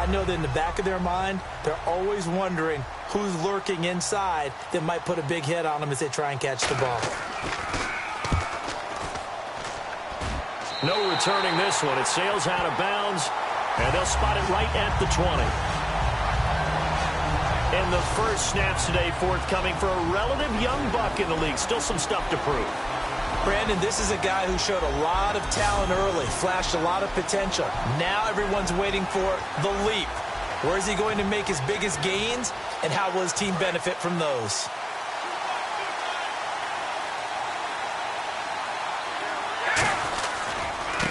I know that in the back of their mind, they're always wondering who's lurking inside that might put a big hit on them as they try and catch the ball. No returning this one. It sails out of bounds, and they'll spot it right at the 20. And the first snaps today forthcoming for a relative young buck in the league. Still some stuff to prove. Brandon, this is a guy who showed a lot of talent early, flashed a lot of potential. Now everyone's waiting for the leap. Where is he going to make his biggest gains, and how will his team benefit from those?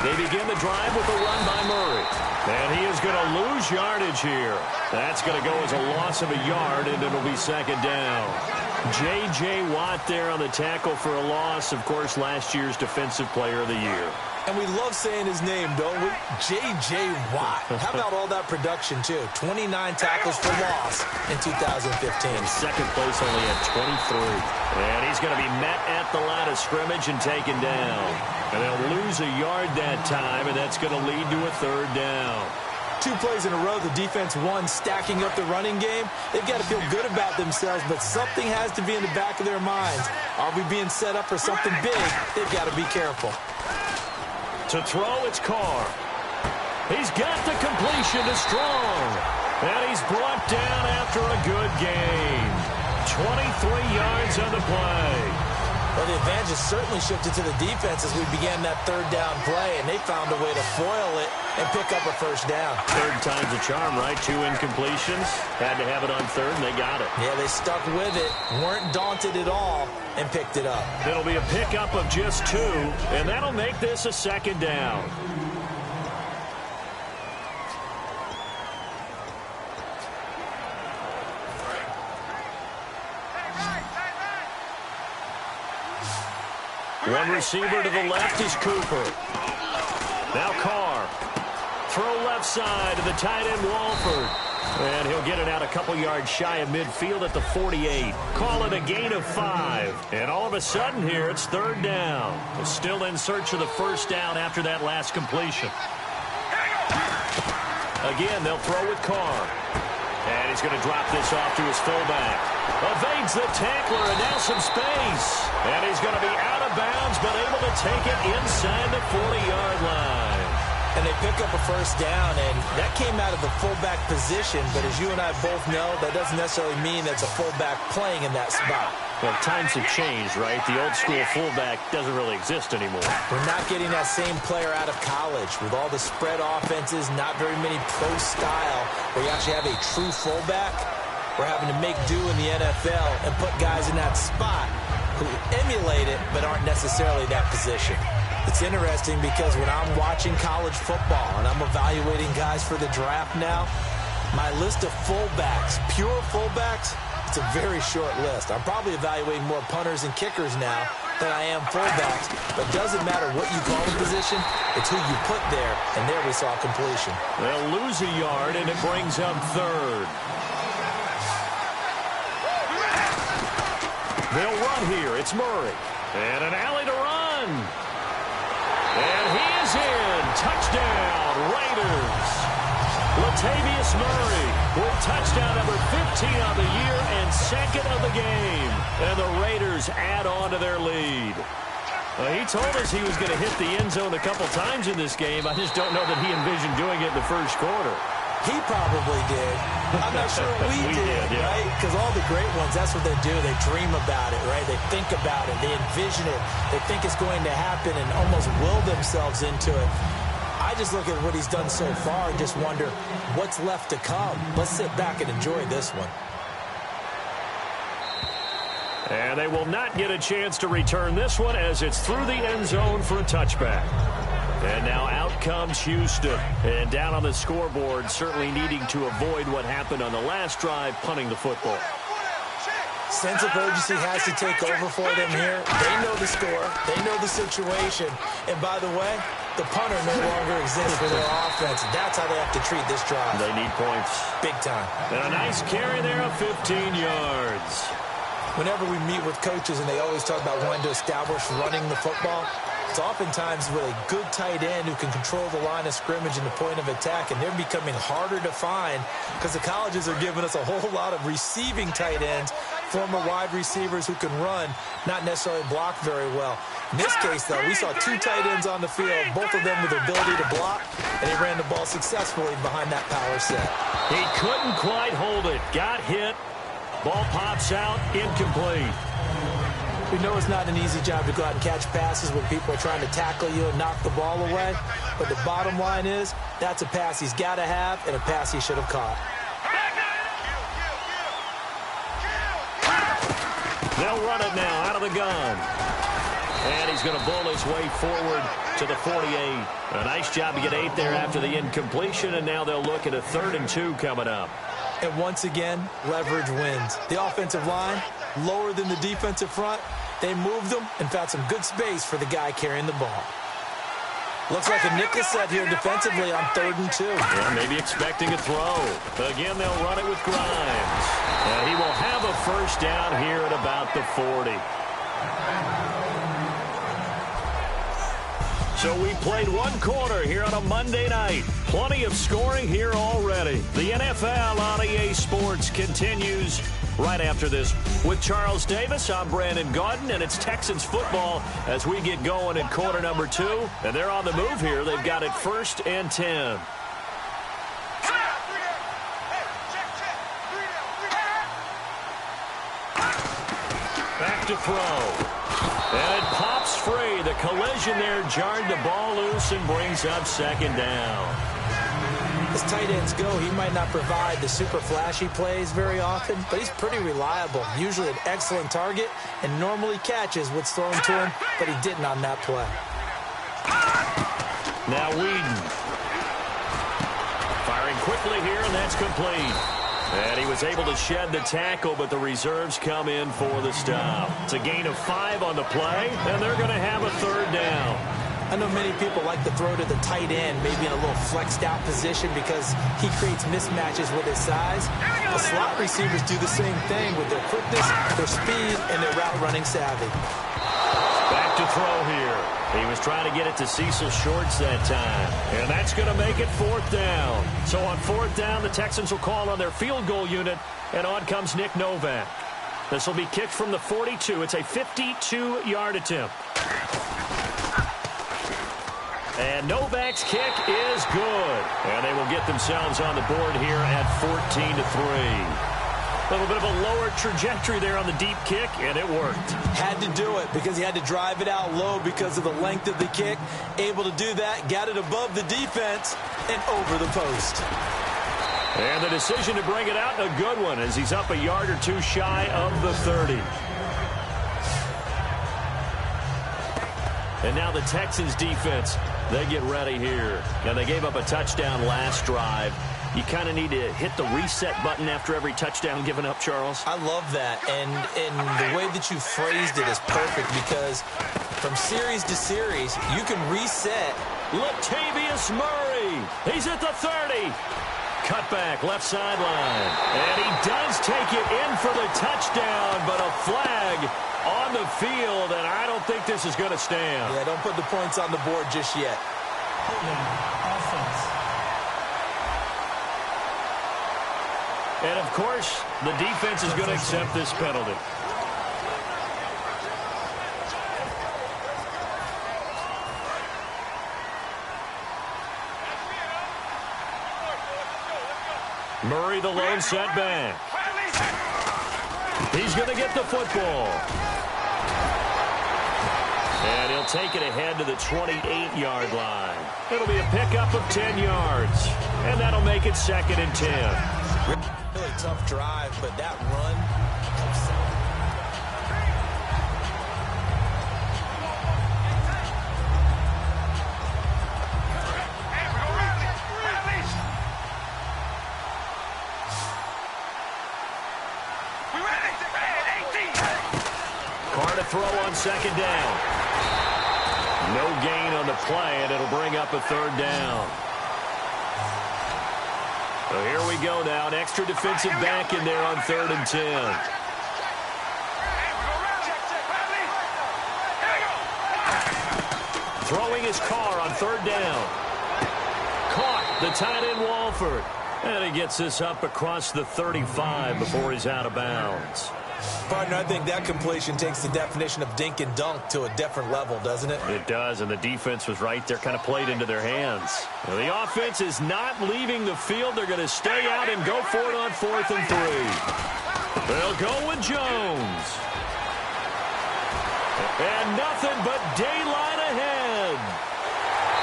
They begin the drive with a run by Murray. And he is going to lose yardage here. That's going to go as a loss of a yard, and it'll be second down. J.J. Watt there on the tackle for a loss. Of course, last year's Defensive Player of the Year. And we love saying his name, don't we? J.J. Watt. How about all that production, too? 29 tackles for loss in 2015. Second place only at 23. And he's going to be met at the line of scrimmage and taken down. And they'll lose a yard that time, and that's going to lead to a third down. 2 plays in a row, the defense won, stacking up the running game. They've got to feel good about themselves, but something has to be in the back of their minds. Are we being set up for something big? They've got to be careful. To throw, it's Carr. He's got the completion to Strong. And he's brought down after a good gain. 23 yards on the play. Well, the advantage has certainly shifted to the defense as we began that third down play, and they found a way to foil it and pick up a first down. Third time's a charm, right? 2 incompletions. Had to have it on third, and they got it. Yeah, they stuck with it, weren't daunted at all, and picked it up. It'll be a pickup of just 2, and that'll make this a second down. One receiver to the left is Cooper. Now Carr. Throw left side to the tight end Walford. And he'll get it out a couple yards shy of midfield at the 48. Call it a gain of 5. And all of a sudden here, it's third down. We're still in search of the first down after that last completion. Again, they'll throw with Carr. And he's going to drop this off to his fullback. Evades the tackler, and now some space. And he's going to be out of bounds, but able to take it inside the 40-yard line. And they pick up a first down, and that came out of the fullback position. But as you and I both know, that doesn't necessarily mean that's a fullback playing in that spot. Well, times have changed, right? The old-school fullback doesn't really exist anymore. We're not getting that same player out of college. With all the spread offenses, not very many pro style, where you actually have a true fullback. We're having to make do in the NFL and put guys in that spot who emulate it but aren't necessarily that position. It's interesting because when I'm watching college football and I'm evaluating guys for the draft now, my list of fullbacks, pure fullbacks, it's a very short list. I'm probably evaluating more punters and kickers now than I am fullbacks, but it doesn't matter what you call the position, it's who you put there, and there we saw completion. They'll lose a yard, and it brings up third. They'll run here. It's Murray. And an alley to run. And he is in. Touchdown, Raiders. Latavius Murray with touchdown number 15 on the year and second of the game. And the Raiders add on to their lead. He told us he was going to hit the end zone a couple times in this game. I just don't know that he envisioned doing it in the first quarter. He probably did. I'm not sure we did, yeah. right? Because all the great ones, that's what they do. They dream about it, right? They think about it. They envision it. They think it's going to happen and almost will themselves into it. I just look at what he's done so far and just wonder what's left to come. Let's sit back and enjoy this one. And they will not get a chance to return this one as it's through the end zone for a touchback. And now out comes Houston. And down on the scoreboard, certainly needing to avoid what happened on the last drive, punting the football. Sense of urgency has to take over for them here. They know the score. They know the situation. And by the way, the punter no longer exists for their offense. That's how they have to treat this drive. They need points. Big time. And a nice carry there of 15 yards. Whenever we meet with coaches and they always talk about wanting to establish running the football, It's oftentimes with a good tight end who can control the line of scrimmage and the point of attack, and they're becoming harder to find because the colleges are giving us a whole lot of receiving tight ends, former wide receivers who can run, not necessarily block very well. In this case, though, we saw two tight ends on the field, both of them with the ability to block, and they ran the ball successfully behind that power set. He couldn't quite hold it. Got hit. Ball pops out, incomplete. We know it's not an easy job to go out and catch passes when people are trying to tackle you and knock the ball away, but the bottom line is that's a pass he's got to have and a pass he should have caught. They'll run it now out of the gun. And he's going to bull his way forward to the 48. A nice job to get 8 there after the incompletion, and now they'll look at a 3rd and 2 coming up. And once again, leverage wins. The offensive line, lower than the defensive front. They moved them and found some good space for the guy carrying the ball. Looks like a nickel set here defensively on 3rd and 2. Yeah, maybe expecting a throw. Again, they'll run it with Grimes. And he will have a first down here at about the 40. So we played one quarter here on a Monday night. Plenty of scoring here already. The NFL on EA Sports continues right after this. With Charles Davis, I'm Brandon Gaudin, and it's Texans football as we get going in quarter number 2. And they're on the move here. They've got it 1st and 10. Back to throw. And it pops free. The collision there jarred the ball loose and brings up 2nd down. As tight ends go, he might not provide the super flashy plays very often, but he's pretty reliable. Usually an excellent target and normally catches what's thrown to him, but he didn't on that play. Now Whedon. Firing quickly here, and that's complete. And he was able to shed the tackle, but the reserves come in for the stop. It's a gain of 5 on the play, and they're going to have a 3rd down. I know many people like to throw to the tight end, maybe in a little flexed out position because he creates mismatches with his size. The slot receivers do the same thing with their quickness, their speed, and their route running savvy. Back to throw here. He was trying to get it to Cecil Shorts that time. And that's going to make it 4th down. So on 4th down, the Texans will call on their field goal unit, and on comes Nick Novak. This will be kicked from the 42. It's a 52-yard attempt. And Novak's kick is good. And they will get themselves on the board here at 14-3. A little bit of a lower trajectory there on the deep kick, and it worked. Had to do it because he had to drive it out low because of the length of the kick. Able to do that, got it above the defense, and over the post. And the decision to bring it out, a good one, as he's up a yard or 2 shy of the 30. And now the Texans defense, they get ready here. Now they gave up a touchdown last drive. You kind of need to hit the reset button after every touchdown given up, Charles. I love that, and the way that you phrased it is perfect because from series to series, you can reset. Latavius Murray, he's at the 30. Cutback, left sideline. And he does take it in for the touchdown, but a flag on the field, and I don't think this is going to stand. Yeah, don't put the points on the board just yet. Offense. And, of course, the defense is going to accept this penalty. Murray, the lone setback. He's going to get the football. And he'll take it ahead to the 28-yard line. It'll be a pickup of 10 yards. And that'll make it 2nd and 10. Really tough drive, but that run comes second. Carr to throw on 2nd down. No gain on the play, and it'll bring up a 3rd down. So here we go now. An extra defensive back in there on 3rd and 10. Throwing his car on third down. Caught, the tight end Walford. And he gets this up across the 35 before he's out of bounds. Partner, I think that completion takes the definition of dink and dunk to a different level, doesn't it? It does, and the defense was right there, kind of played into their hands. Now, the offense is not leaving the field. They're going to stay out and go for it on 4th and 3. They'll go with Jones. And nothing but daylight ahead.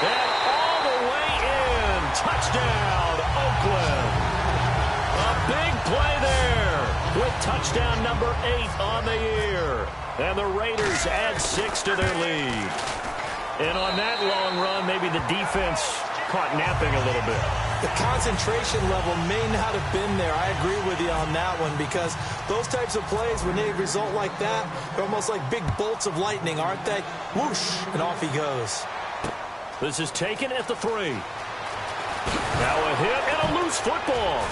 And all the way in. Touchdown, Oakland. A big play there with touchdown number 8 on the year. And the Raiders add 6 to their lead. And on that long run, maybe the defense caught napping a little bit. The concentration level may not have been there. I agree with you on that one, because those types of plays, when they result like that, they're almost like big bolts of lightning, aren't they? Whoosh, and off he goes. This is taken at the 3. Now a hit and a loose football.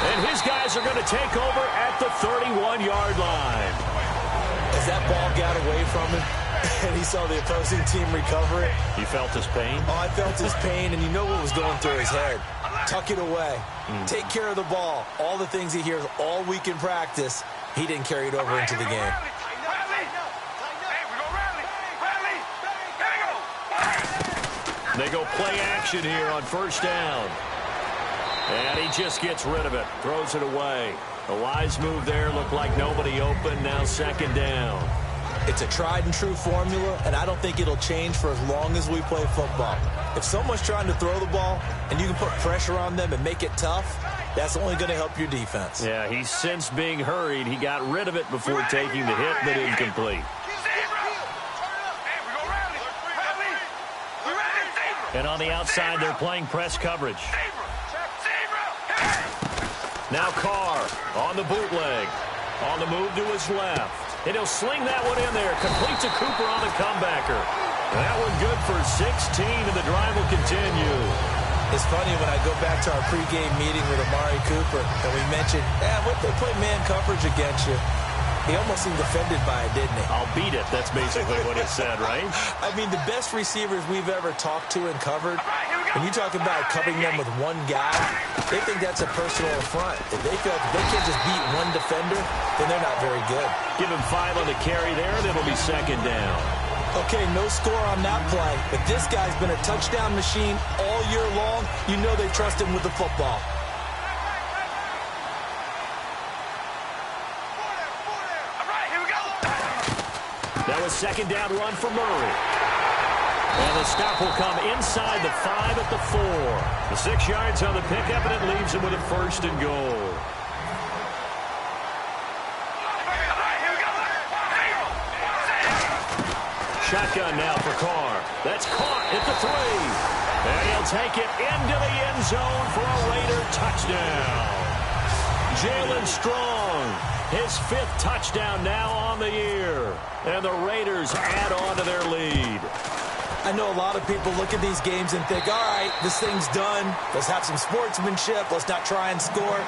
And his guys are going to take over at the 31-yard line. As that ball got away from him, and he saw the opposing team recover it. You felt his pain? Oh, I felt his pain, and you know what was going through his head. Tuck it away. Take care of the ball. All the things he hears all week in practice, he didn't carry it over into the game. They go play action here on first down. And he just gets rid of it. Throws it away. A wise move there. Looked like nobody open. Now second down. It's a tried and true formula, and I don't think it'll change for as long as we play football. If someone's trying to throw the ball and you can put pressure on them and make it tough, that's only going to help your defense. Yeah, he sensed being hurried. He got rid of it before taking the hit, but incomplete. And on the outside, they're playing press coverage. Now Carr on the bootleg. On the move to his left. And he'll sling that one in there. Complete to Cooper on the comebacker. That one good for 16, and the drive will continue. It's funny when I go back to our pregame meeting with Amari Cooper, and we mentioned, what they play man coverage against you. He almost seemed offended by it, didn't he? I'll beat it. That's basically what he said, right? I mean, the best receivers we've ever talked to and covered, when you talk about covering them with one guy, they think that's a personal affront. If they feel like they can't just beat one defender, then they're not very good. Give him 5 on the carry there, and it'll be second down. Okay, no score on that play, but this guy's been a touchdown machine all year long. You know they trust him with the football. That was second down run for Murray. And the stop will come inside the 5 at the 4. The 6 yards on the pickup, and it leaves him with a first and goal. Shotgun now for Carr. That's caught at the 3. And he'll take it into the end zone for a Raider touchdown. Jalen Strong, his 5th touchdown now on the year. And the Raiders add on to their lead. I know a lot of people look at these games and think, all right, this thing's done. Let's have some sportsmanship. Let's not try and score.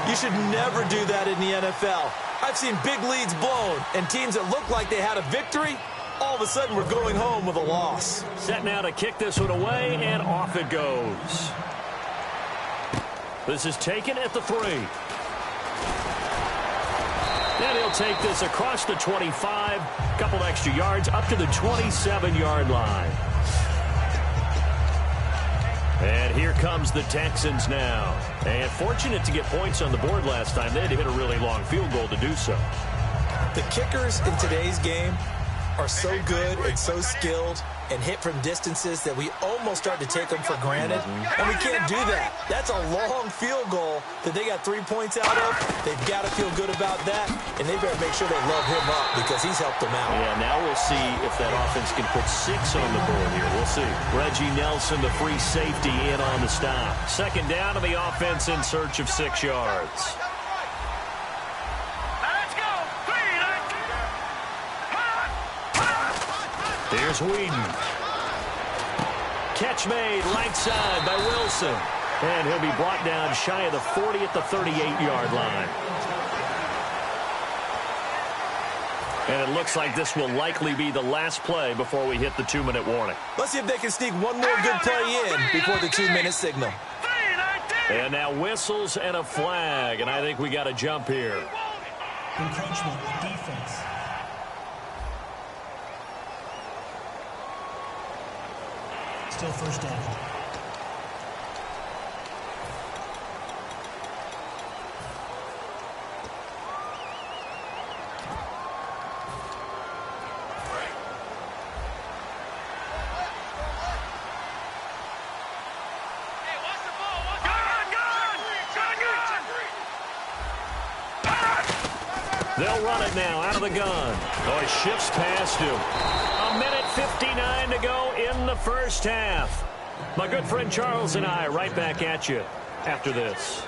You should never do that in the NFL. I've seen big leads blown, and teams that look like they had a victory, all of a sudden we're going home with a loss. Set now to kick this one away, and off it goes. This is taken at the 3. And he'll take this across the 25, a couple extra yards, up to the 27-yard line. And here comes the Texans now. And fortunate to get points on the board last time. They had to hit a really long field goal to do so. The kickers in today's game are so good and so skilled and hit from distances that we almost start to take them for granted. And we can't do that. That's a long field goal that they got 3 points out of. They've got to feel good about that, and they better make sure they love him up because he's helped them out. Yeah, now we'll see if that offense can put 6 on the board here. We'll see. Reggie Nelson, the free safety, in on the stop. Second down to the offense in search of 6 yards. Here's Whedon. Catch made right side by Wilson. And he'll be brought down shy of the 40 at the 38-yard line. And it looks like this will likely be the last play before we hit the 2-minute warning. Let's see if they can sneak one more good play in before the 2-minute signal. And now whistles and a flag, and I think we got a jump here. Encroachment defense. Still first down. They'll run it now out of the gun. Oh, he shifts past him. 1:59 to go in the first half. My good friend Charles and I right back at you after this.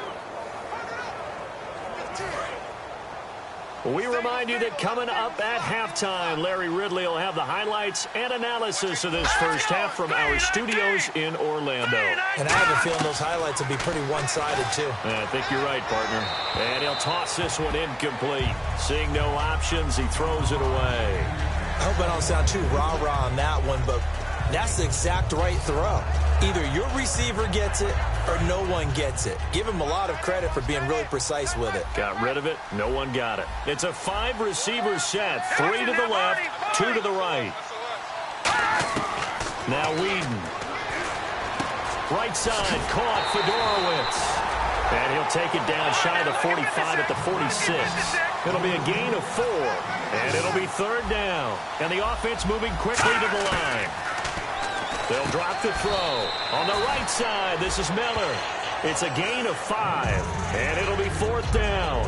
We remind you that coming up at halftime, Larry Ridley will have the highlights and analysis of this first half from our studios in Orlando. And I have a feeling those highlights will be pretty one-sided, too. I think you're right, partner. And he'll toss this one incomplete. Seeing no options, he throws it away. I hope I don't sound too rah-rah on that one, but that's the exact right throw. Either your receiver gets it or no one gets it. Give him a lot of credit for being really precise with it. Got rid of it. No one got it. It's a 5-receiver set. 3 to the left, 2 to the right. Now Whedon. Right side, caught Fedorowicz. And he'll take it down shy of the 45 at the 46. It'll be a gain of 4. And it'll be third down. And the offense moving quickly to the line. They'll drop the throw. On the right side, this is Miller. It's a gain of 5. And it'll be fourth down.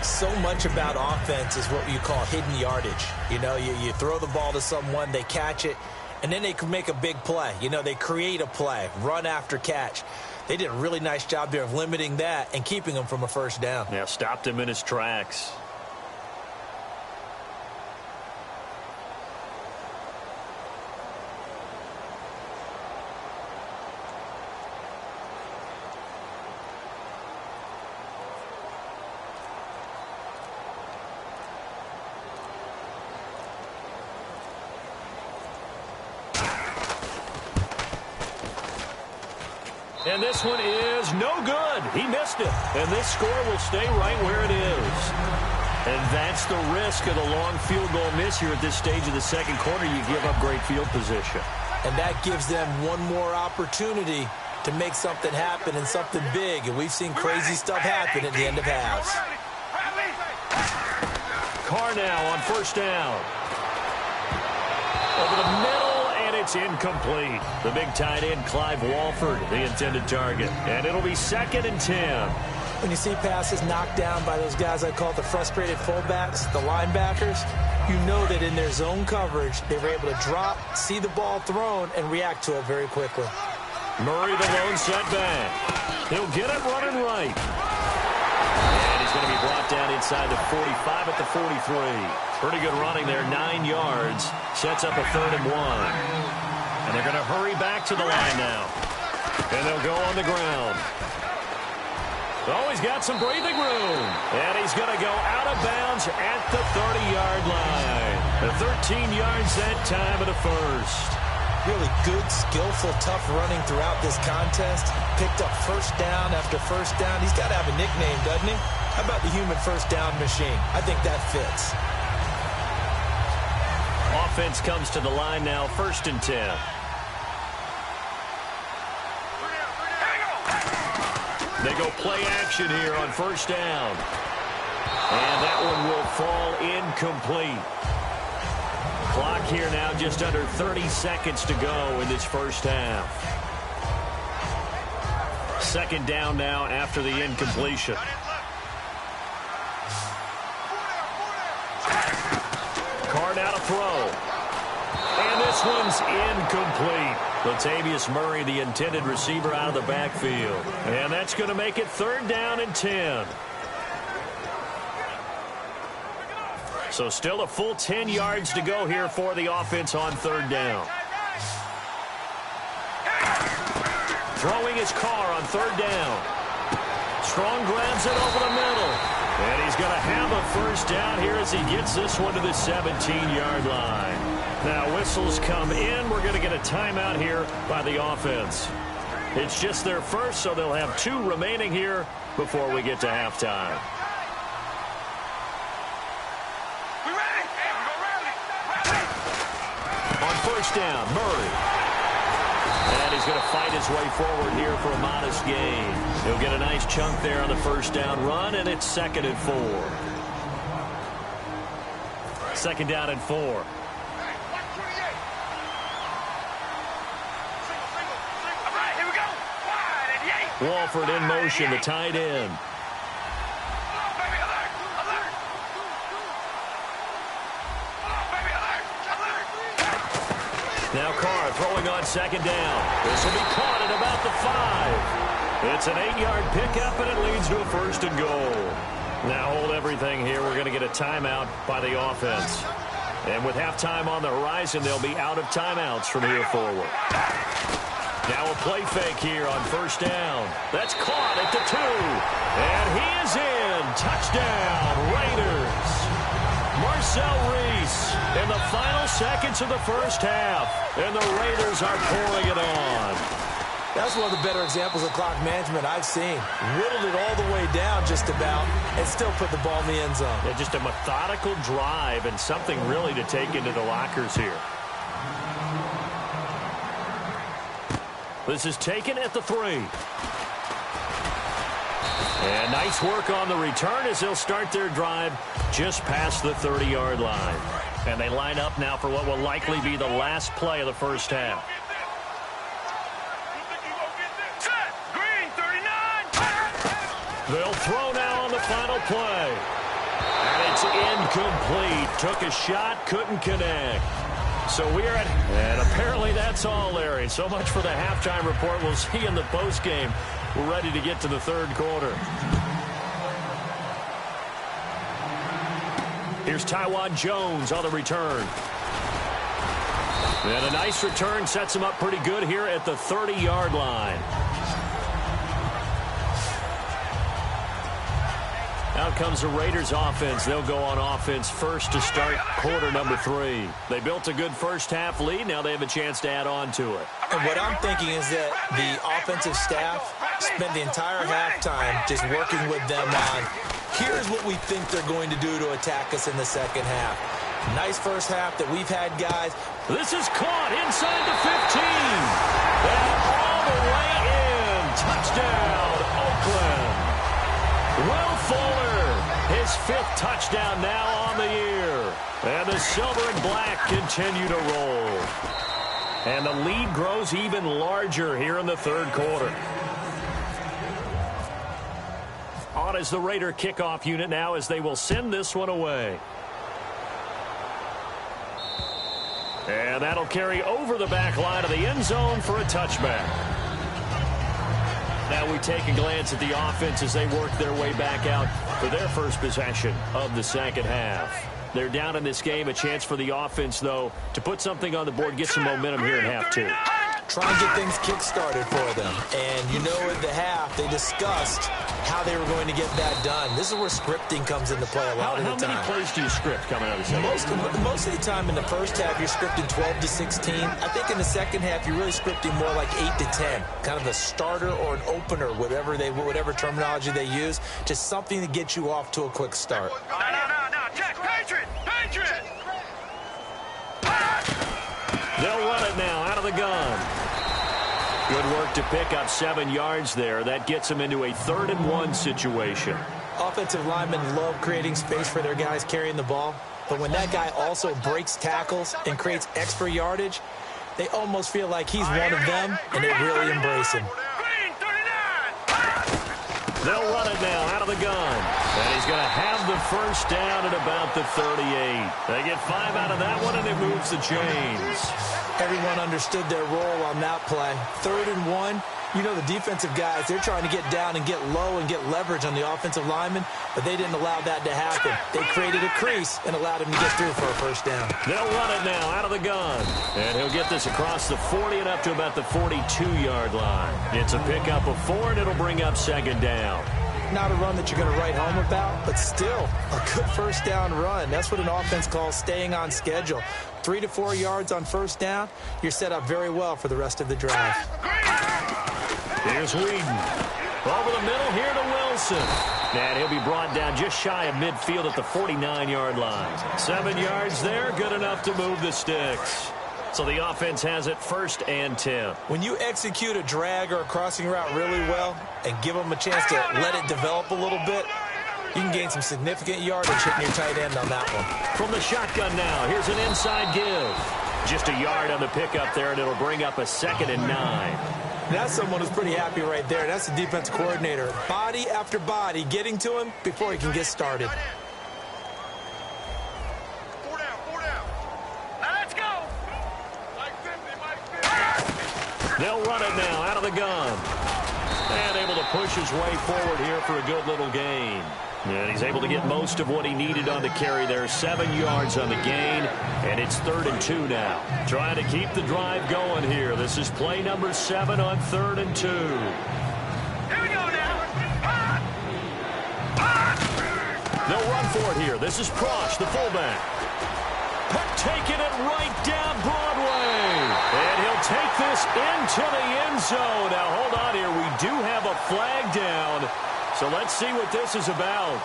So much about offense is what you call hidden yardage. You know, you throw the ball to someone, they catch it, and then they can make a big play. You know, they create a play, run after catch. They did a really nice job there of limiting that and keeping him from a first down. Yeah, stopped him in his tracks. And this one is no good. He missed it. And this score will stay right where it is. And that's the risk of the long field goal miss here at this stage of the second quarter. You give up great field position. And that gives them one more opportunity to make something happen and something big. And we've seen crazy stuff happen at the end of halves. Carr now on first down. Over the middle. It's incomplete. The big tight end, Clive Walford, the intended target. And it'll be 2nd and 10. When you see passes knocked down by those guys I call the frustrated fullbacks, the linebackers, you know that in their zone coverage, they were able to drop, see the ball thrown, and react to it very quickly. Murray, the lone setback. He'll get it running right. And he's going to be brought down inside the 45 at the 43. Pretty good running there, 9 yards. Sets up a 3rd and 1. And they're going to hurry back to the line now. And they'll go on the ground. Oh, he's got some breathing room. And he's going to go out of bounds at the 30-yard line. The 13 yards that time of the first. Really good, skillful, tough running throughout this contest. Picked up first down after first down. He's got to have a nickname, doesn't he? How about the human first down machine? I think that fits. Offense comes to the line now, 1st and 10. They go play action here on first down. And that one will fall incomplete. Clock here now just under 30 seconds to go in this first half. 2nd down now after the incompletion. Carr now to throw. And this one's incomplete. Latavius Murray, the intended receiver, out of the backfield. And that's going to make it 3rd down and 10. So still a full 10 yards to go here for the offense on 3rd down. Throwing his Carr on 3rd down. Strong grabs it over the middle. And he's going to have a first down here as he gets this one to the 17-yard line. Now whistles come in. We're going to get a timeout here by the offense. It's just their first, so they'll have 2 remaining here before we get to halftime. We ready? On first down, Murray. And he's going to fight his way forward here for a modest gain. He'll get a nice chunk there on the first down run, and it's 2nd and 4. 2nd down and 4. Walford in motion, the tight end. Now Carr throwing on 2nd down. This will be caught at about the 5. It's an 8-yard pickup, and it leads to a 1st and goal. Now hold everything here. We're going to get a timeout by the offense. And with halftime on the horizon, they'll be out of timeouts from here forward. Now a play fake here on first down. That's caught at the 2. And he is in. Touchdown, Raiders. Marcel Reese in the final seconds of the first half. And the Raiders are pouring it on. That's one of the better examples of clock management I've seen. Whittled it all the way down just about and still put the ball in the end zone. Yeah, just a methodical drive and something really to take into the lockers here. This is taken at the 3. And nice work on the return as they'll start their drive just past the 30-yard line. And they line up now for what will likely be the last play of the first half. They'll throw now on the final play. And it's incomplete. Took a shot, couldn't connect. So we're at, and apparently that's all, Larry. So much for the halftime report. We'll see you in the postgame. We're ready to get to the 3rd quarter. Here's Tywan Jones on the return. And a nice return sets him up pretty good here at the 30-yard line. Out comes the Raiders offense. They'll go on offense first to start quarter number 3. They built a good first half lead. Now they have a chance to add on to it. And what I'm thinking is that the offensive staff spent the entire halftime just working with them on, here's what we think they're going to do to attack us in the second half. Nice first half that we've had, guys. This is caught inside the 15. And all the way in. Touchdown, Oakland. Will Fuller, his 5th touchdown now on the year. And the silver and black continue to roll. And the lead grows even larger here in the 3rd quarter. On is the Raider kickoff unit now as they will send this one away. And that'll carry over the back line of the end zone for a touchback. Now we take a glance at the offense as they work their way back out for their first possession of the second half. They're down in this game. A chance for the offense, though, to put something on the board, get some momentum here in half 2. Try and get things kick-started for them. And you know at the half, they discussed how they were going to get that done. This is where scripting comes into play a lot of the time. How many plays do you script coming out of the second half? Most of the time in the first half, you're scripting 12 to 16. I think in the second half, you're really scripting more like 8 to 10. Kind of a starter or an opener, whatever terminology they use. Just something to get you off to a quick start. No. Check. Patriot. They'll run it now out of the gun. Good work to pick up 7 yards there. That gets them into a 3rd and 1 situation. Offensive linemen love creating space for their guys carrying the ball. But when that guy also breaks tackles and creates extra yardage, they almost feel like he's one of them, and they really embrace him. They'll run it now out of the gun. And he's going to have the first down at about the 38. They get 5 out of that one, and it moves the chains. Everyone understood their role on that play. 3rd and 1. You know, the defensive guys, they're trying to get down and get low and get leverage on the offensive linemen, but they didn't allow that to happen. They created a crease and allowed him to get through for a first down. They'll run it now out of the gun. And he'll get this across the 40 and up to about the 42-yard line. It's a pickup of 4, and it'll bring up 2nd down. not a run that you're going to write home about, but still a good first down run. That's what an offense calls staying on schedule. 3 to 4 yards on first down, you're set up very well for the rest of the drive. Here's Whedon. Over the middle here to Wilson. And he'll be brought down just shy of midfield at the 49-yard line. 7 yards there, good enough to move the sticks. So the offense has it 1st and 10. When you execute a drag or a crossing route really well and give them a chance to let it develop a little bit, you can gain some significant yardage hitting your tight end on that one. From the shotgun now, here's an inside give. Just a yard on the pickup there, and it'll bring up a 2nd and 9. That's someone who's pretty happy right there. That's the defense coordinator. Body after body getting to him before he can get started. They'll run it now out of the gun. And able to push his way forward here for a good little gain. And he's able to get most of what he needed on the carry there. 7 yards on the gain. And it's 3rd and 2 now. Trying to keep the drive going here. This is play number 7 on 3rd and 2. Here we go now. They'll run for it here. This is Prosh, the fullback. Taking it right down Broadway. And he'll take this into the end zone. Now, hold on here. We do have a flag down. So let's see what this is about.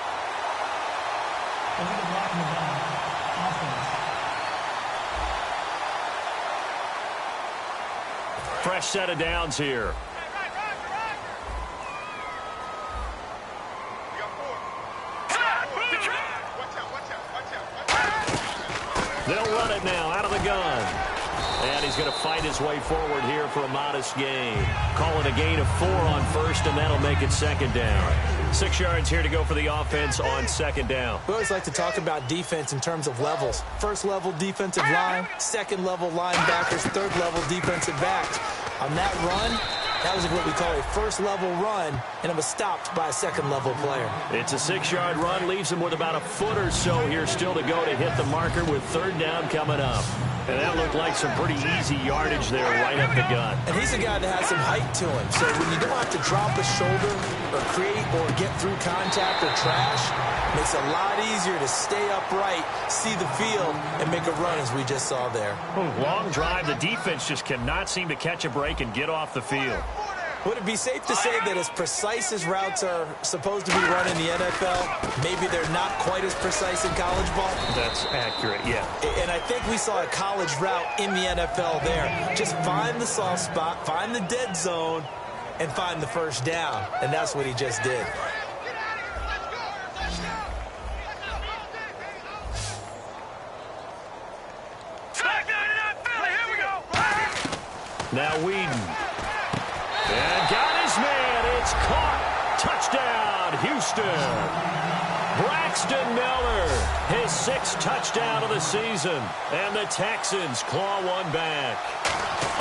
Fresh set of downs here. They'll run it now out of the gun. And he's going to fight his way forward here for a modest gain. Call it a gain of 4 on first, and that'll make it 2nd down. 6 yards here to go for the offense on 2nd down. We always like to talk about defense in terms of levels. 1st level defensive line, 2nd level linebackers, 3rd level defensive backs. On that run, that was what we call a 1st level run, and it was stopped by a 2nd level player. It's a 6-yard run, leaves him with about a foot or so here still to go to hit the marker with 3rd down coming up. And that looked like some pretty easy yardage there right up the gut. And he's a guy that has some height to him. So when you don't have to drop a shoulder or create or get through contact or trash, it makes it a lot easier to stay upright, see the field, and make a run as we just saw there. Long drive. The defense just cannot seem to catch a break and get off the field. Would it be safe to say that as precise as routes are supposed to be run in the NFL, maybe they're not quite as precise in college ball? That's accurate, yeah. And I think we saw a college route in the NFL there. Just find the soft spot, find the dead zone, and find the first down. And that's what he just did. Now Whedon. And got his man. It's caught. Touchdown, Houston. Braxton Miller, his 6th touchdown of the season. And the Texans claw one back.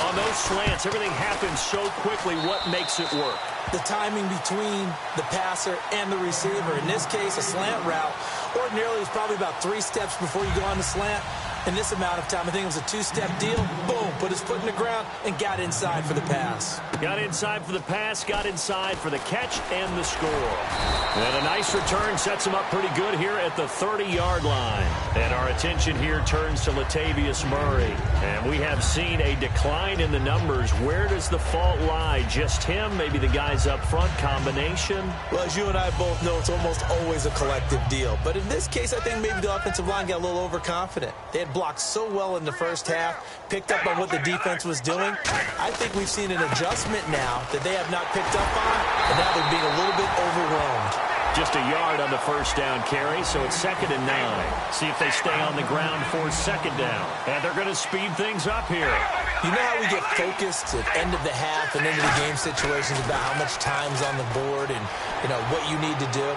On those slants, everything happens so quickly. What makes it work? The timing between the passer and the receiver. In this case, a slant route. Ordinarily, it's probably about 3 steps before you go on the slant. In this amount of time, I think it was a 2-step deal. Boom, put his foot in the ground and got inside for the pass. Got inside for the pass, got inside for the catch and the score. And a nice return sets him up pretty good here at the 30-yard line. And our attention here turns to Latavius Murray. And we have seen a decline in the numbers. Where does the fault lie? Just him? Maybe the guys up front? Combination? Well, as you and I both know, it's almost always a collective deal. But in this case, I think maybe the offensive line got a little overconfident. They had blocked so well in the first half, picked up on what the defense was doing. I think we've seen an adjustment now that they have not picked up on, and now they're being a little bit overwhelmed. Just a yard on the first down carry, so it's 2nd and 9. See if they stay on the ground for 2nd down. And they're going to speed things up here. You know how we get focused at end of the half and into the game situations about how much time's on the board and, you know, what you need to do?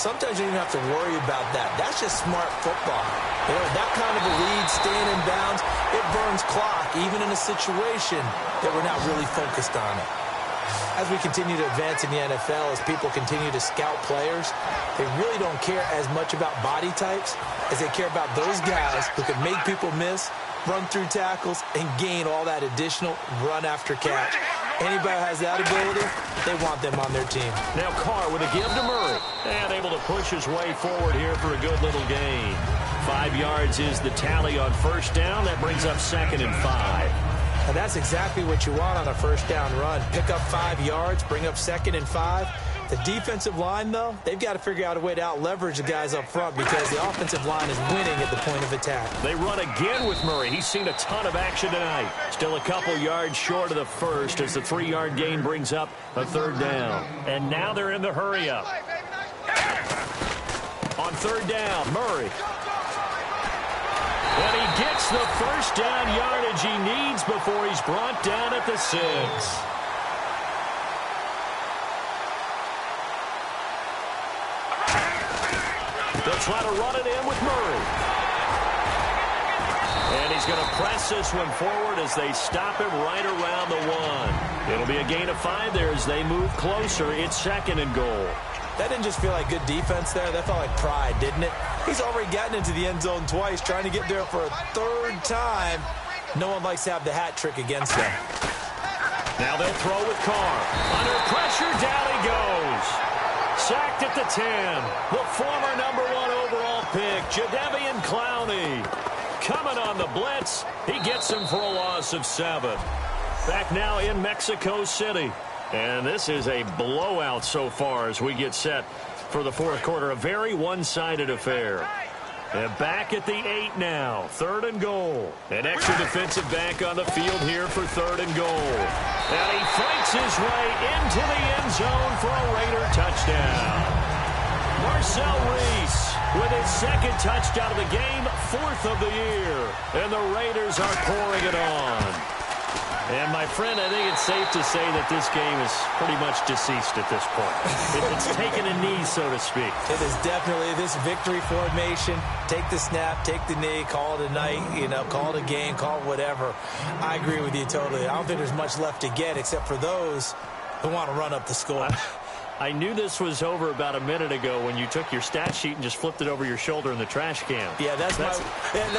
Sometimes you don't even have to worry about that. That's just smart football. You know, that kind of a lead, staying in bounds, it burns clock, even in a situation that we're not really focused on it. As we continue to advance in the NFL, as people continue to scout players, they really don't care as much about body types as they care about those guys who can make people miss, run through tackles, and gain all that additional run after catch. Anybody who has that ability, they want them on their team. Now Carr with a give to Murray. And able to push his way forward here for a good little gain. 5 yards is the tally on first down. That brings up 2nd and 5. And that's exactly what you want on a first down run. Pick up 5 yards, bring up 2nd and 5. The defensive line, though, they've got to figure out a way to out-leverage the guys up front because the offensive line is winning at the point of attack. They run again with Murray. He's seen a ton of action tonight. Still a couple yards short of the first as the 3-yard gain brings up a 3rd down. And now they're in the hurry-up. On 3rd down, Murray. And he gets the first down yardage he needs before he's brought down at the 6. They'll try to run it in with Murray. And he's going to press this one forward as they stop him right around the 1. It'll be a gain of 5 there as they move closer. It's 2nd and goal. That didn't just feel like good defense there. That felt like pride, didn't it? He's already gotten into the end zone twice, trying to get there for a 3rd time. No one likes to have the hat trick against them. Now they'll throw with Carr. Under pressure, down he goes. Sacked at the 10. The former #1 overall pick, Jadeveon Clowney. Coming on the blitz. He gets him for a loss of 7. Back now in Mexico City. And this is a blowout so far as we get set for the 4th quarter. A very one-sided affair. And back at the 8 now. 3rd and goal. An extra defensive back on the field here for 3rd and goal. And he fights his way into the end zone for a Raider touchdown. Marcel Reese with his 2nd touchdown of the game, 4th of the year. And the Raiders are pouring it on. And, my friend, I think it's safe to say that this game is pretty much deceased at this point. It's taken a knee, so to speak. It is definitely this victory formation. Take the snap, take the knee, call it a night, call it a game, call it whatever. I agree with you totally. I don't think there's much left to get except for those who want to run up the score. I knew this was over about a minute ago when you took your stat sheet and just flipped it over your shoulder in the trash can. Yeah, that's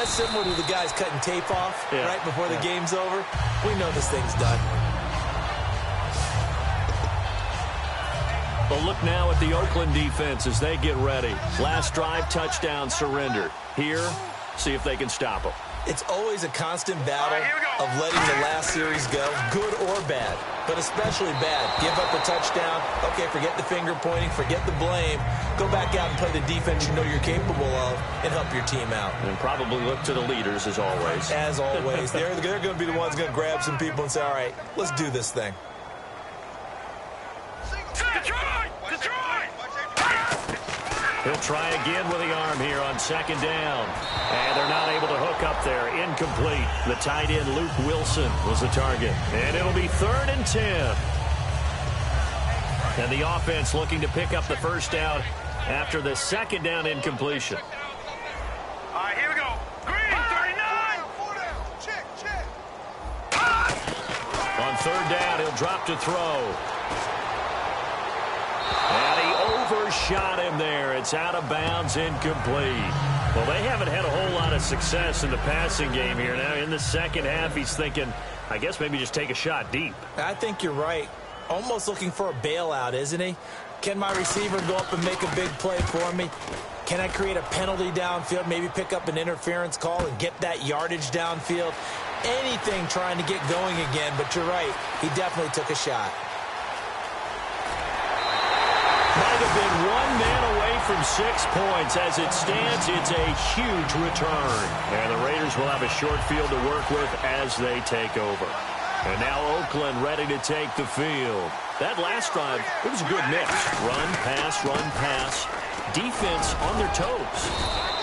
similar to the guys cutting tape off right before the game's over. We know this thing's done. But look now at the Oakland defense as they get ready. Last drive, touchdown, surrender. Here, see if they can stop them. It's always a constant battle of letting the last series go, good or bad, but especially bad. Give up a touchdown. Okay, forget the finger pointing, forget the blame. Go back out and play the defense you know you're capable of and help your team out. And probably look to the leaders as always. As always. They're going to be the ones going to grab some people and say, all right, let's do this thing. He'll try again with the arm here on 2nd down. And they're not able to hook up there. Incomplete. The tight end, Luke Wilson, was the target. And it'll be 3rd and 10. And the offense looking to pick up the first down after the 2nd down incompletion. All right, here we go. Green, 39. On 3rd down, he'll drop to throw. And he overshot him there. It's out of bounds, incomplete. Well, they haven't had a whole lot of success in the passing game here. Now, in the 2nd half, he's thinking, I guess maybe just take a shot deep. I think you're right. Almost looking for a bailout, isn't he? Can my receiver go up and make a big play for me? Can I create a penalty downfield, maybe pick up an interference call and get that yardage downfield? Anything trying to get going again, but you're right. He definitely took a shot. Might have been one man away from 6 points. As it stands, it's a huge return. And the Raiders will have a short field to work with as they take over. And now Oakland ready to take the field. That last drive, it was a good mix. Run, pass, defense on their toes.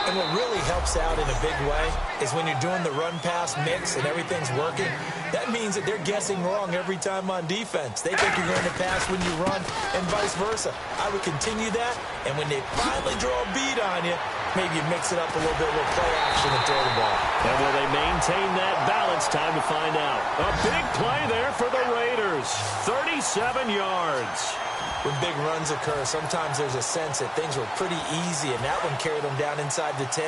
And what really helps out in a big way is when you're doing the run-pass mix and everything's working, that means that they're guessing wrong every time on defense. They think you're going to pass when you run and vice versa. I would continue that, and when they finally draw a beat on you, maybe you mix it up a little bit with play action and throw the ball. And will they maintain that balance? Time to find out. A big play there for the Raiders. 37 yards. When big runs occur, sometimes there's a sense that things were pretty easy, and that one carried them down inside the 10.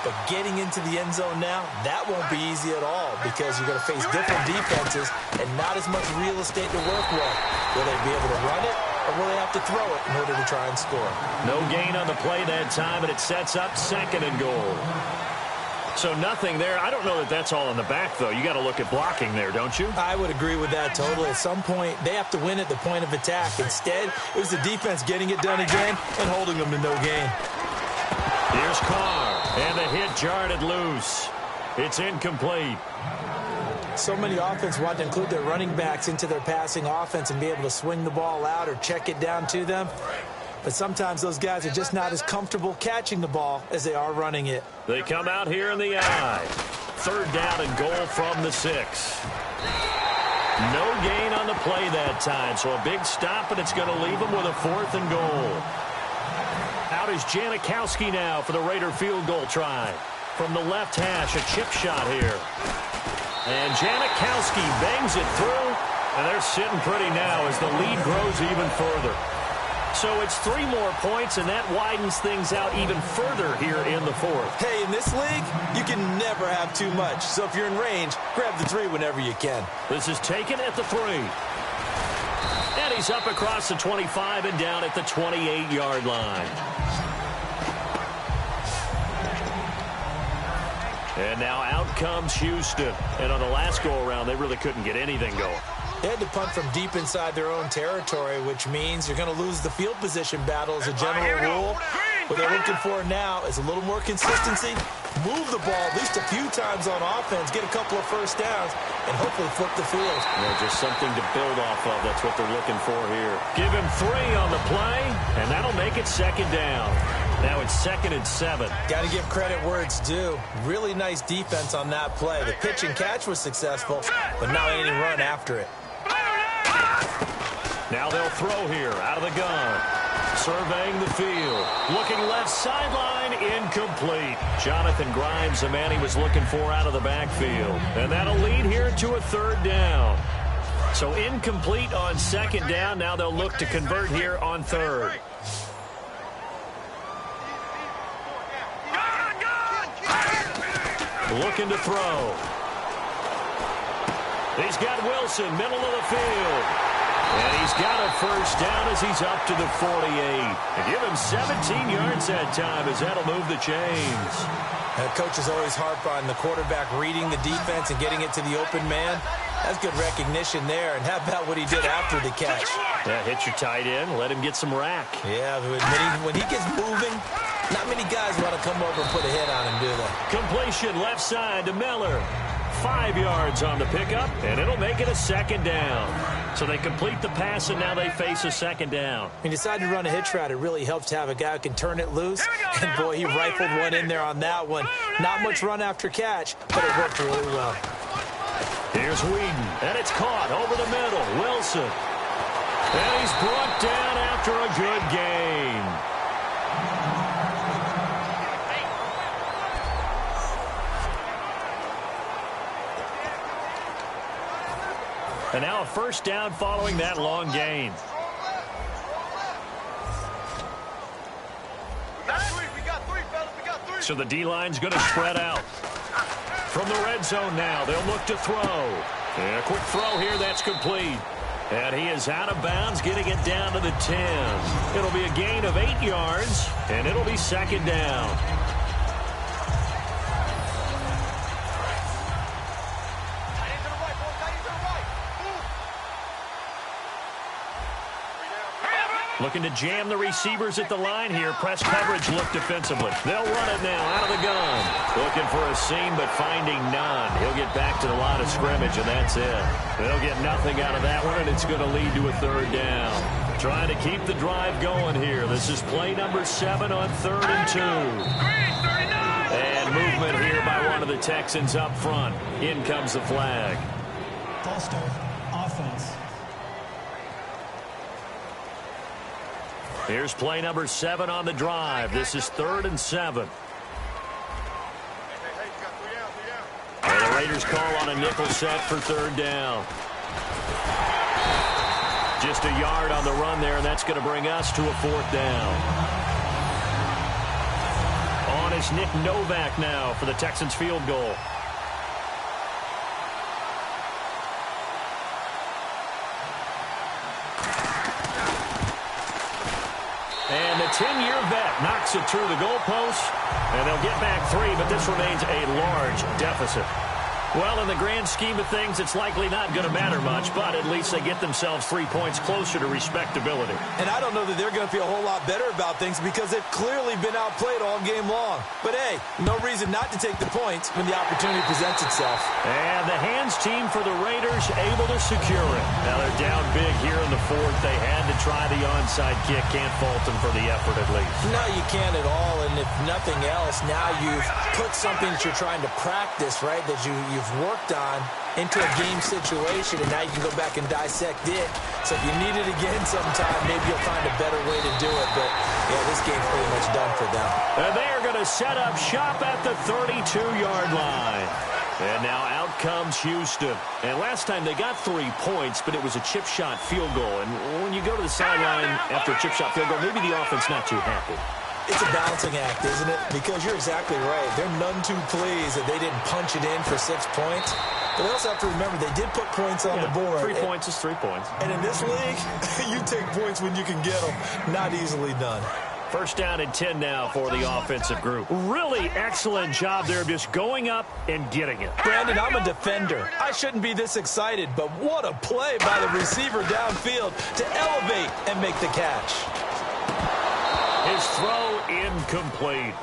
But getting into the end zone now, that won't be easy at all because you're going to face different defenses and not as much real estate to work with. Will they be able to run it, or or will they have to throw it in order to try and score? No gain on the play that time, and it sets up 2nd and goal. So nothing there. I don't know that that's all in the back, though. You got to look at blocking there, don't you? I would agree with that totally. At some point, they have to win at the point of attack. Instead, it was the defense getting it done again and holding them to no gain. Here's Carr, and the hit jarred it loose. It's incomplete. So many offense want to include their running backs into their passing offense and be able to swing the ball out or check it down to them. But sometimes those guys are just not as comfortable catching the ball as they are running it. They come out here in the I. 3rd down and goal from the 6. No gain on the play that time, so a big stop, and it's going to leave them with a 4th and goal. Out is Janikowski now for the Raider field goal try. From the left hash, a chip shot here. And Janikowski bangs it through, and they're sitting pretty now as the lead grows even further. So it's 3 more points, and that widens things out even further here in the 4th. Hey, in this league, you can never have too much. So if you're in range, grab the 3 whenever you can. This is taken at the 3. And he's up across the 25 and down at the 28-yard line. And now out comes Houston. And on the last go-around, they really couldn't get anything going. They had to punt from deep inside their own territory, which means you're going to lose the field position battle as a general rule. What they're looking for now is a little more consistency, move the ball at least a few times on offense, get a couple of first downs, and hopefully flip the field. Just something to build off of. That's what they're looking for here. Give him 3 on the play, and that'll make it 2nd down. Now it's 2nd and 7. Got to give credit where it's due. Really nice defense on that play. The pitch and catch was successful, but not any run after it. Now they'll throw here out of the gun. Surveying the field. Looking left sideline. Incomplete. Jonathan Grimes, the man he was looking for out of the backfield. And that'll lead here to a 3rd down. So incomplete on 2nd down. Now they'll look to convert here on 3rd. Looking to throw. He's got Wilson, middle of the field. And he's got a first down as he's up to the 48. And give him 17 yards that time as that'll move the chains. Coaches always harp on the quarterback reading the defense and getting it to the open man. That's good recognition there. And how about what he did after the catch? Yeah, hit your tight end, let him get some rack. Yeah, when he gets moving, not many guys want to come over and put a hit on him, do they? Completion left side to Miller. 5 yards on the pickup, and it'll make it a 2nd down. So they complete the pass, and now they face a 2nd down. He decided to run a hitch route. It really helps to have a guy who can turn it loose. And, boy, he rifled one in there on that one. Not much run after catch, but it worked really well. Here's Whedon, and it's caught over the middle. Wilson. And he's brought down after a good game. And now a first down following that long gain. So the D-line's going to spread out. From the red zone now, they'll look to throw. And a quick throw here, that's complete. And he is out of bounds, getting it down to the 10. It'll be a gain of 8 yards, and it'll be 2nd down. Looking to jam the receivers at the line here. Press coverage look defensively. They'll run it now out of the gun. Looking for a seam, but finding none. He'll get back to the line of scrimmage, and that's it. They'll get nothing out of that one, and it's going to lead to a 3rd down. Trying to keep the drive going here. This is play number 7 on 3rd and 2. And movement here by one of the Texans up front. In comes the flag. False start. Offense. Here's play number 7 on the drive. This is 3rd and 7. And the Raiders call on a nickel set for 3rd down. Just a yard on the run there, and that's going to bring us to a 4th down. On is Nick Novak now for the Texans field goal. 10-year vet knocks it through the goalpost, and they'll get back 3, but this remains a large deficit. Well, in the grand scheme of things, it's likely not going to matter much, but at least they get themselves 3 points closer to respectability. And I don't know that they're going to feel a whole lot better about things because they've clearly been outplayed all game long. But, hey, no reason not to take the points when the opportunity presents itself. And the hands team for the Raiders able to secure it. Now they're down big here in the fourth. They had to try the onside kick. Can't fault them for the effort at least. No, you can't at all. And if nothing else, now you've put something that you're trying to practice, right, that you've worked on into a game situation, and now you can go back and dissect it. So if you need it again sometime, maybe you'll find a better way to do it. But, yeah, this game's pretty much done for them. And they are going to set up shop at the 32-yard line. And now out comes Houston. And last time they got 3 points, but it was a chip shot field goal. And when you go to the sideline after a chip shot field goal, maybe the offense not too happy. It's a balancing act, isn't it? Because you're exactly right. They're none too pleased that they didn't punch it in for 6 points. But they also have to remember they did put points on the board. 3 points is 3 points. And in this league, you take points when you can get them. Not easily done. First down and 10 now for the offensive group. Really excellent job there of just going up and getting it. Brandon, I'm a defender. I shouldn't be this excited, but what a play by the receiver downfield to elevate and make the catch. His throw incomplete.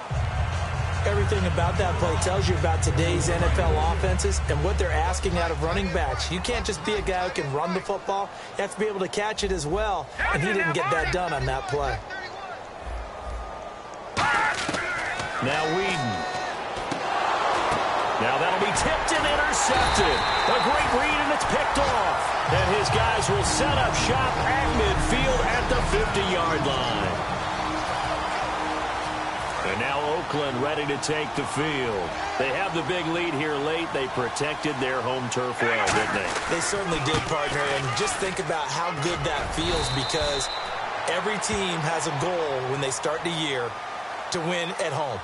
Everything about that play tells you about today's NFL offenses and what they're asking out of running backs. You can't just be a guy who can run the football. You have to be able to catch it as well, and he didn't get that done on that play. Now Whedon. Now that'll be tipped and intercepted. A great read, and it's picked off. And his guys will set up shop at midfield at the 50-yard line. And now Oakland ready to take the field. They have the big lead here late. They protected their home turf well, didn't they? They certainly did, partner. And just think about how good that feels, because every team has a goal when they start the year to win at home.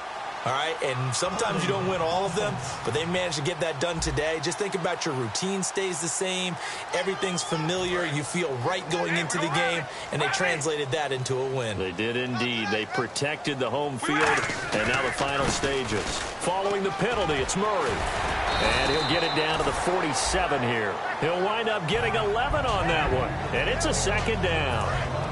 All right, and sometimes you don't win all of them, but they managed to get that done today. Just think about your routine stays the same. Everything's familiar. You feel right going into the game, and they translated that into a win. They did indeed. They protected the home field, and now the final stages. Following the penalty, it's Murray. And he'll get it down to the 47 here. He'll wind up getting 11 on that one, and it's a second down.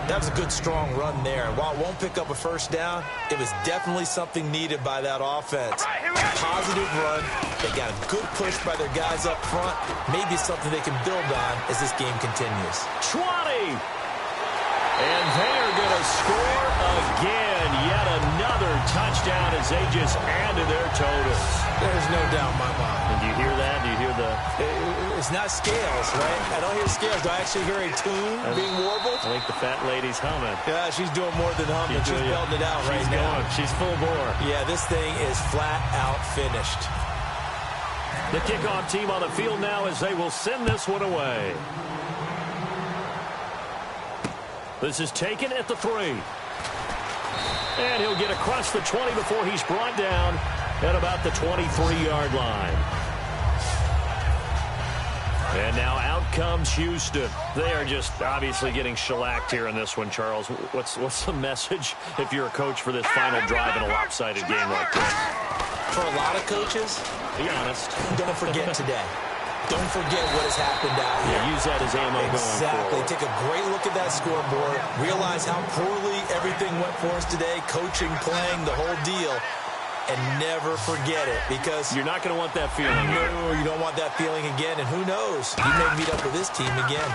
That was a good, strong run there. While it won't pick up a first down, it was definitely something needed by that offense. A positive run. They got a good push by their guys up front. Maybe something they can build on as this game continues. 20! And they are going to score again. Yet another touchdown as they just add to their totals. There's no doubt in my mind. And do you hear that? Do you hear the... It's not scales, right? I don't hear scales. Do I actually hear a tune being warbled? I think the fat lady's humming. Yeah, she's doing more than humming. She's belting it out right now. She's full bore. Yeah, this thing is flat out finished. The kickoff team on the field now as they will send this one away. This is taken at the 3. And he'll get across the 20 before he's brought down at about the 23-yard line. And now out comes Houston. They are just obviously getting shellacked here in this one, Charles. What's the message if you're a coach for this final drive in a lopsided game like this? For a lot of coaches, be honest, don't forget today. Don't forget what has happened out here. Yeah, use that as ammo going forward. Exactly. Take a great look at that scoreboard. Realize how poorly everything went for us today. Coaching, playing, the whole deal. And never forget it, because you're not going to want that feeling. No, you don't want that feeling again. And who knows? You may meet up with this team again.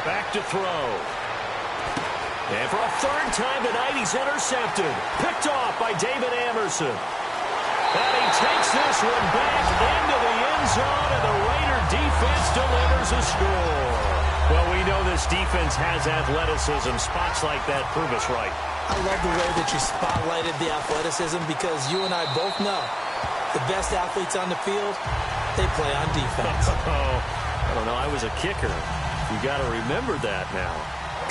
Back to throw. And for a third time tonight, he's intercepted. Picked off by David Amerson. And he takes this one back into the end zone, and the Raider defense delivers a score. Well, we know this defense has athleticism. Spots like that prove us right. I love the way that you spotlighted the athleticism, because you and I both know the best athletes on the field, they play on defense. I don't know. I was a kicker. You got to remember that now.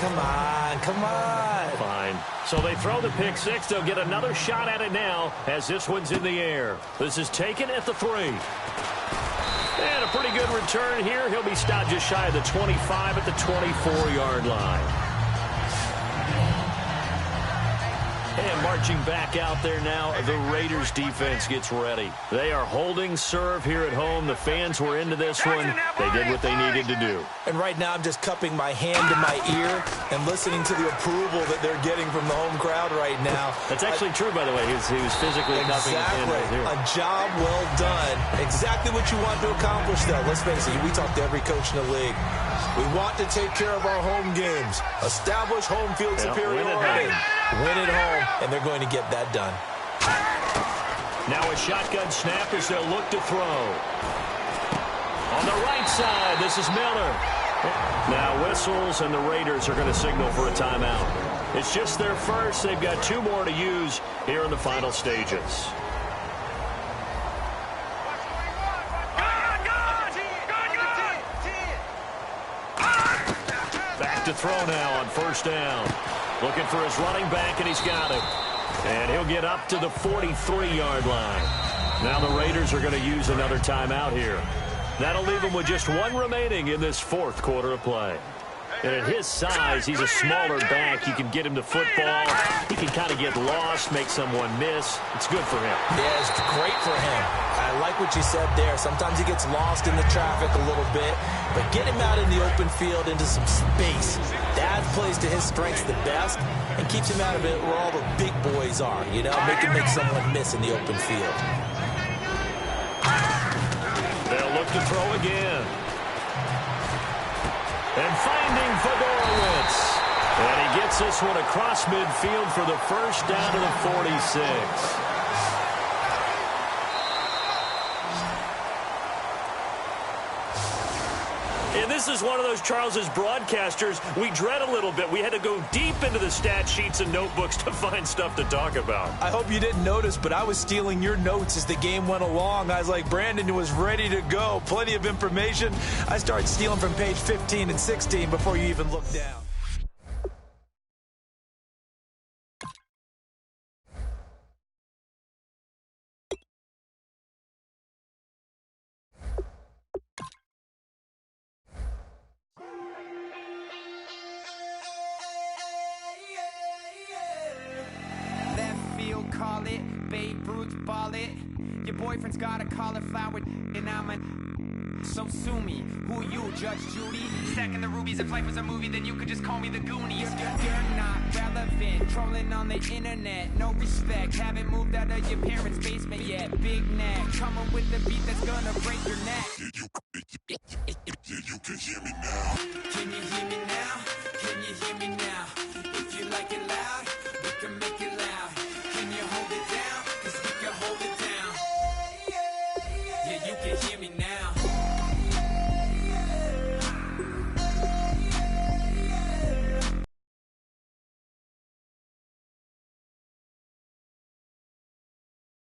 Come on, come on. Fine. So they throw the pick six. They'll get another shot at it now as this one's in the air. This is taken at the 3. And a pretty good return here. He'll be stopped just shy of the 25 at the 24-yard line. And marching back out there now, the Raiders defense gets ready. They are holding serve here at home. The fans were into this one. They did what they needed to do. And right now I'm just cupping my hand to my ear and listening to the approval that they're getting from the home crowd right now. That's actually true, by the way. He was physically cupping his hand right here. A job well done. Exactly what you want to accomplish, though. Let's face it, we talk to every coach in the league. We want to take care of our home games, establish home field superiority, win at home, and they're going to get that done. Now a shotgun snap as they'll look to throw. On the right side, this is Miller. Now whistles, and the Raiders are going to signal for a timeout. It's just their first. They've got 2 more to use here in the final stages. To throw now on first down. Looking for his running back, and he's got it. And he'll get up to the 43-yard line. Now the Raiders are going to use another timeout here. That'll leave them with just 1 remaining in this 4th quarter of play. And at his size, he's a smaller back. You can get him to football. He can kind of get lost, make someone miss. It's good for him. Yeah, it's great for him. I like what you said there. Sometimes he gets lost in the traffic a little bit, but get him out in the open field into some space. That plays to his strengths the best and keeps him out of it where all the big boys are, you know, make someone miss in the open field. They'll look to throw again. And finding Fedorowicz. And he gets this one across midfield for the first down to the 46. And this is one of those, Charles, as broadcasters, we dread a little bit. We had to go deep into the stat sheets and notebooks to find stuff to talk about. I hope you didn't notice, but I was stealing your notes as the game went along. I was like, Brandon was ready to go. Plenty of information. I started stealing from page 15 and 16 before you even looked down. Call it, Babe Ruth ball it. Your boyfriend's got a cauliflower and I'm a... So sue me, who you, Judge Judy? Stacking the rubies, if life was a movie, then you could just call me the Goonies. You're not relevant, trolling on the internet. No respect, haven't moved out of your parents' basement yet. Big neck, coming with the beat that's gonna break your neck. You can hear me now. Can you hear me now?